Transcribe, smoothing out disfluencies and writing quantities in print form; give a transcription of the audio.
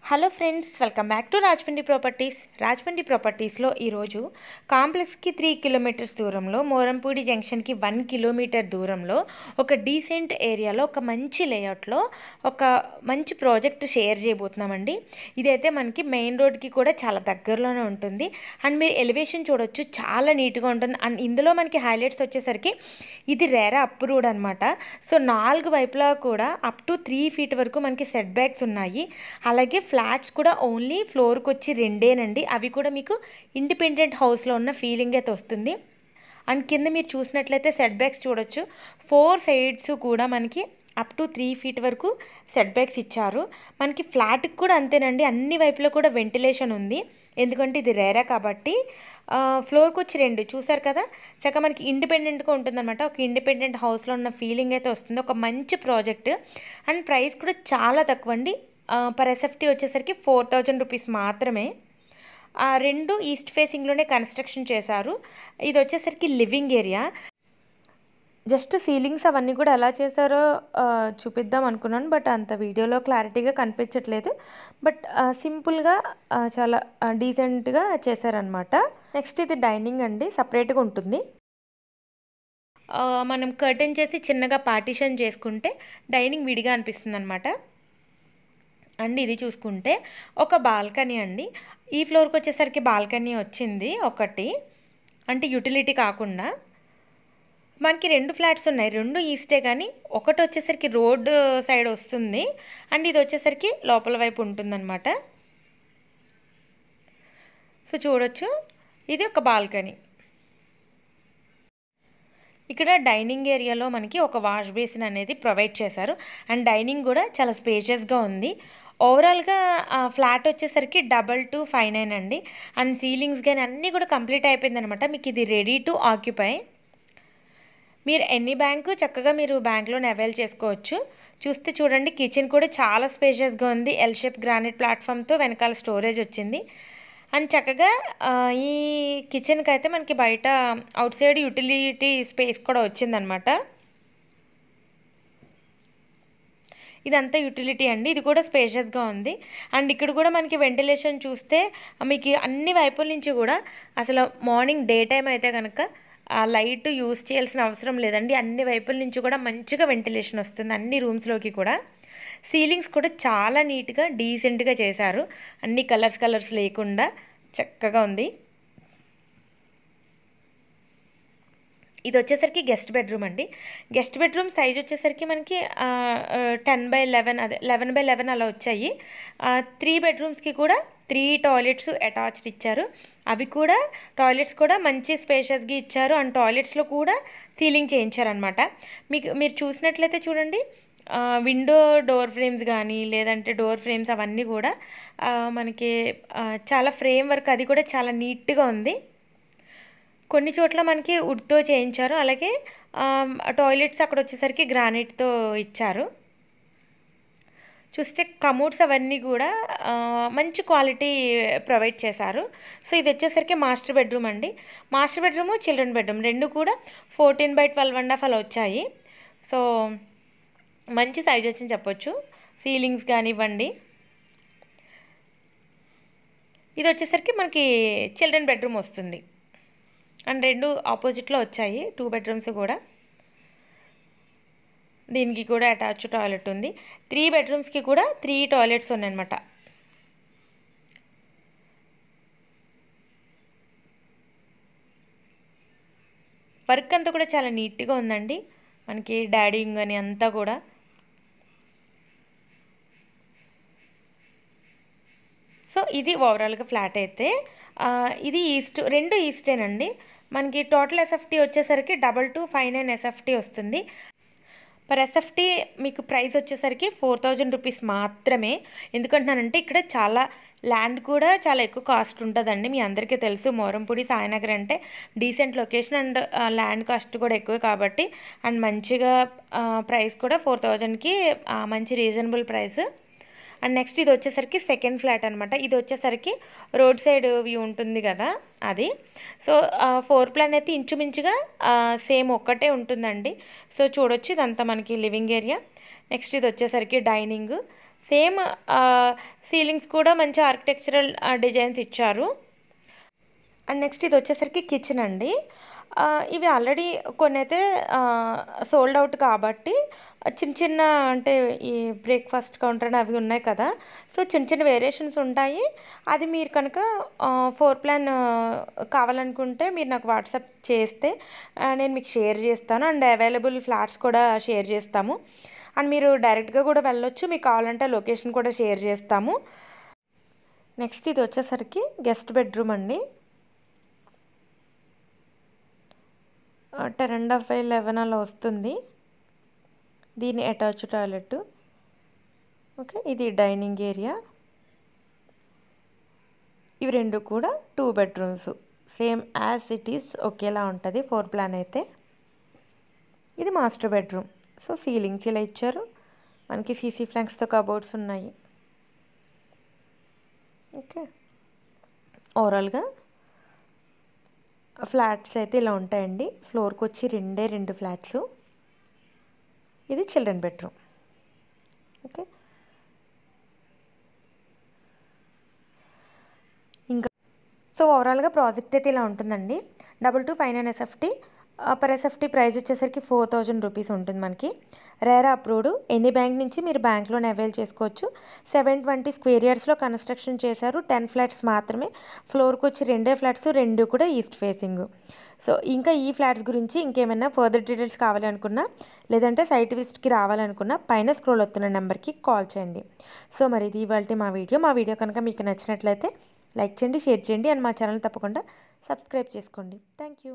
Hello friends, welcome back to Rajahmundry properties. Rajahmundry ప్రాపర్టీస్లో ఈరోజు కాంప్లెక్స్కి 3 కిలోమీటర్స్ దూరంలో, మోరంపూడి జంక్షన్కి 1 కిలోమీటర్ దూరంలో ఒక డీసెంట్ ఏరియాలో ఒక మంచి లేఅవుట్లో ఒక మంచి ప్రాజెక్ట్ షేర్ చేయబోతున్నామండి. ఇదైతే మనకి మెయిన్ రోడ్కి కూడా చాలా దగ్గరలోనే ఉంటుంది. అండ్ మీరు ఎలివేషన్ చూడొచ్చు, చాలా నీట్గా ఉంటుంది. అండ్ ఇందులో మనకి హైలైట్స్ వచ్చేసరికి ఇది రేరా అప్రూవ్డ్ అనమాట. సో 4 వైపులా కూడా అప్ టు 3 feet వరకు మనకి సెట్ బ్యాక్స్ ఉన్నాయి. అలాగే ఫ్లాట్స్ కూడా ఓన్లీ ఫ్లోర్కి వచ్చి 2 అవి కూడా మీకు ఇండిపెండెంట్ హౌస్లో ఉన్న ఫీలింగ్ అయితే వస్తుంది. అండ్ కింద మీరు చూసినట్లయితే సెట్ బ్యాక్స్ చూడొచ్చు. 4 sides కూడా మనకి అప్ టు 3 feet వరకు సెట్ బ్యాక్స్ ఇచ్చారు. మనకి ఫ్లాట్కి కూడా అంతేనండి, అన్ని వైపులో కూడా వెంటిలేషన్ ఉంది. ఎందుకంటే ఇది రేరా కాబట్టి. ఫ్లోర్కి వచ్చి 2 చూసారు కదా, చక్కగా మనకి ఇండిపెండెంట్గా ఉంటుందన్నమాట. ఒక ఇండిపెండెంట్ హౌస్లో ఉన్న ఫీలింగ్ అయితే వస్తుంది. ఒక మంచి ప్రాజెక్ట్. అండ్ ప్రైస్ కూడా చాలా తక్కువ అండి. పర్ ఎస్ఎఫ్టీ వచ్చేసరికి 4000 రూపీస్ మాత్రమే. 2 ఈస్ట్ ఫేసింగ్లోనే కన్స్ట్రక్షన్ చేశారు. ఇది వచ్చేసరికి లివింగ్ ఏరియా. జస్ట్ సీలింగ్స్ అవన్నీ కూడా ఎలా చేశారో చూపిద్దాం అనుకున్నాను, బట్ అంత వీడియోలో క్లారిటీగా కనిపించట్లేదు. బట్ సింపుల్గా చాలా డీసెంట్గా చేశారనమాట. నెక్స్ట్ ఇది డైనింగ్ అండి, సపరేట్గా ఉంటుంది. మనం కర్టెన్ చేసి చిన్నగా పార్టీషన్ చేసుకుంటే డైనింగ్ విడిగా అనిపిస్తుంది అనమాట. అండ్ ఇది చూసుకుంటే ఒక బాల్కనీ అండి. ఈ ఫ్లోర్కి వచ్చేసరికి బాల్కనీ వచ్చింది ఒకటి, అంటే యూటిలిటీ కాకుండా. మనకి 2 ఫ్లాట్స్ ఉన్నాయి, 2 ఈస్టే, కానీ ఒకటి వచ్చేసరికి రోడ్ సైడ్ వస్తుంది. అండ్ ఇది వచ్చేసరికి లోపల వైపు ఉంటుందన్నమాట. సో చూడొచ్చు, ఇది ఒక బాల్కనీ. ఇక్కడ డైనింగ్ ఏరియాలో మనకి ఒక వాష్ బేసిన్ అనేది ప్రొవైడ్ చేశారు. అండ్ డైనింగ్ కూడా చాలా స్పేషియస్గా ఉంది. ఓవరాల్గా ఫ్లాట్ వచ్చేసరికి 2259 అండి. అండ్ సీలింగ్స్ కానీ అన్నీ కూడా కంప్లీట్ అయిపోయింది అనమాట. మీకు ఇది రెడీ టు ఆక్యుపై. మీరు ఎనీ బ్యాంకు చక్కగా మీరు బ్యాంక్లోనే అవైల్ చేసుకోవచ్చు. చూస్తే చూడండి, కిచెన్ కూడా చాలా స్పేషియస్గా ఉంది. ఎల్ షేప్ గ్రానైట్ ప్లాట్ఫామ్తో వెనకాల స్టోరేజ్ వచ్చింది. అండ్ చక్కగా ఈ కిచెన్కి అయితే మనకి బయట అవుట్ సైడ్ యూటిలిటీ స్పేస్ కూడా వచ్చిందనమాట. ఇదంతా యూటిలిటీ అండి. ఇది కూడా స్పేషియస్గా ఉంది. అండ్ ఇక్కడ కూడా మనకి వెంటిలేషన్ చూస్తే మీకు అన్ని వైపుల నుంచి కూడా అసలు మార్నింగ్ డే టైం అయితే కనుక లైట్ యూస్ చేయాల్సిన అవసరం లేదండి. అన్ని వైపుల నుంచి కూడా మంచిగా వెంటిలేషన్ వస్తుంది అన్ని రూమ్స్లోకి కూడా. సీలింగ్స్ కూడా చాలా నీట్గా డీసెంట్గా చేశారు, అన్ని కలర్స్ లేకుండా చక్కగా ఉంది. ఇది వచ్చేసరికి గెస్ట్ బెడ్రూమ్ అండి. గెస్ట్ బెడ్రూమ్ సైజ్ వచ్చేసరికి మనకి 10/11, అదే 11/11 అలా వచ్చాయి. 3 bedrooms కూడా 3 toilets అటాచ్డ్ ఇచ్చారు. అవి కూడా టాయిలెట్స్ కూడా మంచి స్పేషియస్గా ఇచ్చారు. అండ్ టాయిలెట్స్లో కూడా సీలింగ్ చేయించారనమాట. మీరు చూసినట్లయితే చూడండి, విండో డోర్ ఫ్రేమ్స్ కానీ లేదంటే డోర్ ఫ్రేమ్స్ అవన్నీ కూడా మనకి చాలా ఫ్రేమ్ వర్క్ అది కూడా చాలా నీట్గా ఉంది. కొన్ని చోట్ల మనకి వుడ్తో చేయించారు. అలాగే టాయిలెట్స్ అక్కడ వచ్చేసరికి గ్రానైట్తో ఇచ్చారు. చూస్తే కమోడ్స్ అవన్నీ కూడా మంచి క్వాలిటీ ప్రొవైడ్ చేశారు. సో ఇది వచ్చేసరికి మాస్టర్ బెడ్రూమ్ అండి. మాస్టర్ బెడ్రూమ్, చిల్డ్రన్ బెడ్రూమ్ 2 కూడా 14/12.5 అలా వచ్చాయి. సో మంచి సైజ్ వచ్చింది చెప్పొచ్చు. సీలింగ్స్ కానివ్వండి. ఇది వచ్చేసరికి మనకి చిల్డ్రన్ బెడ్రూమ్ వస్తుంది. అండ్ 2 ఆపోజిట్లో వచ్చాయి, 2 bedrooms కూడా. దీనికి కూడా అటాచ్ టాయిలెట్ ఉంది. 3 bedrooms కూడా 3 toilets ఉన్నాయన్నమాట. వర్క్ అంతా కూడా చాలా నీట్గా ఉందండి. మనకి డాడింగ్ అని అంతా కూడా. సో ఇది ఓవరాల్గా ఫ్లాట్ అయితే. ఇది 2 ఈస్టేనండి. మనకి టోటల్ ఎస్ఎఫ్టీ వచ్చేసరికి 2259 ఎస్ఎఫ్టీ వస్తుంది. పర్ ఎస్ఎఫ్టీ మీకు ప్రైస్ వచ్చేసరికి 4000 రూపీస్ మాత్రమే. ఎందుకంటున్నానంటే ఇక్కడ చాలా ల్యాండ్ కూడా చాలా ఎక్కువ కాస్ట్ ఉంటుందండి. మీ అందరికీ తెలుసు, మోరంపూడి సాయినగర్ అంటే decent location and land cost కూడా ఎక్కువ కాబట్టి. అండ్ మంచిగా ప్రైస్ కూడా 4000కి మంచి రీజనబుల్ ప్రైస్. అండ్ నెక్స్ట్ ఇది వచ్చేసరికి సెకండ్ ఫ్లాట్ అనమాట. ఇది వచ్చేసరికి రోడ్ సైడ్ వ్యూ ఉంటుంది కదా అది. సో 4 ప్లాన్ అయితే ఇంచుమించుగా సేమ్ ఒక్కటే ఉంటుందండి. సో చూడొచ్చు, ఇదంతా మనకి లివింగ్ ఏరియా. నెక్స్ట్ ఇది వచ్చేసరికి డైనింగ్. సేమ్ సీలింగ్స్ కూడా మంచి ఆర్కిటెక్చరల్ డిజైన్స్ ఇచ్చారు. అండ్ నెక్స్ట్ ఇది వచ్చేసరికి కిచెన్ అండి. ఇవి ఆల్రెడీ కొన్నైతే సోల్డ్ అవుట్ కాబట్టి చిన్న చిన్న అంటే ఈ బ్రేక్‌ఫాస్ట్ కౌంటర్ అని అవి ఉన్నాయి కదా! సో, చిన్న చిన్న వేరియేషన్స్ ఉంటాయి. అది మీరు కనుక ఫ్లోర్ ప్లాన్ కావాలనుకుంటే మీరు నాకు వాట్సాప్ చేస్తే నేను మీకు షేర్ చేస్తాను. అండ్ అవైలబుల్ ఫ్లాట్స్ కూడా షేర్ చేస్తాము. అండ్ మీరు డైరెక్ట్‌గా కూడా వెళ్ళొచ్చు. మీకు కావాలంటే లొకేషన్ కూడా షేర్ చేస్తాము. నెక్స్ట్ ఇది వచ్చేసరికి గెస్ట్ బెడ్‌రూమ్ అండి. 10.5/11 అలా వస్తుంది. దీని అటాచ్డ్ టాయిలెట్. ఓకే. ఇది డైనింగ్ ఏరియా. ఇవి 2 కూడా 2 bedrooms. Same as it is ఒకేలా ఉంటది ఫ్లోర్ ప్లాన్ అయితే. ఇది మాస్టర్ బెడ్‌రూమ్. సో, సీలింగ్స్ ఇలా ఇచ్చారు. మనకి సీసీ ఫ్లాంక్స్‌తో కబోర్డ్స్ ఉన్నాయి. ఓకే. ఓవరాల్‌గా ఫ్లాట్స్ అయితే ఇలా ఉంటాయండి. ఫ్లోర్‌కొచ్చి 2 ఫ్లాట్స్. ఇది చిల్డ్రన్ బెడ్‌రూమ్. ఓకే. ఇంకా సో, ఓవరాల్‌గా ప్రాజెక్ట్ అయితే ఇలా ఉంటుందండి. 2259 ఎస్ఎఫ్టీ. పర్ ఎస్ఎఫ్టీ ప్రైస్ వచ్చేసరికి 4000 రూపీస్ ఉంటుంది మనకి. RERA approved. ఎనీ బ్యాంక్ నుంచి మీరు బ్యాంక్ లోన్ అవైల్ చేసుకోవచ్చు. 720 స్క్వేర్ యార్డ్స్‌లో కన్స్ట్రక్షన్ చేశారు. 10 ఫ్లాట్స్ మాత్రమే. ఫ్లోర్‌కి వచ్చి 2 ఫ్లాట్స్, 2 కూడా ఈస్ట్ ఫేసింగ్. సో, ఇంకా ఈ ఫ్లాట్స్ గురించి ఇంకేమైనా ఫర్దర్ డీటెయిల్స్ కావాలనుకున్నా లేదంటే సైట్ విజిట్‌కి రావాలనుకున్నా పైన స్క్రోల్ అవుతున్న నెంబర్‌కి కాల్ చేయండి. సో, మరి ఇది ఇవాల్టి మా వీడియో. మా వీడియో కనుక మీకు నచ్చినట్లయితే లైక్ చేయండి, షేర్ చేయండి అండ్ మా ఛానల్ తప్పకుండా సబ్స్క్రైబ్ చేసుకోండి. Thank you.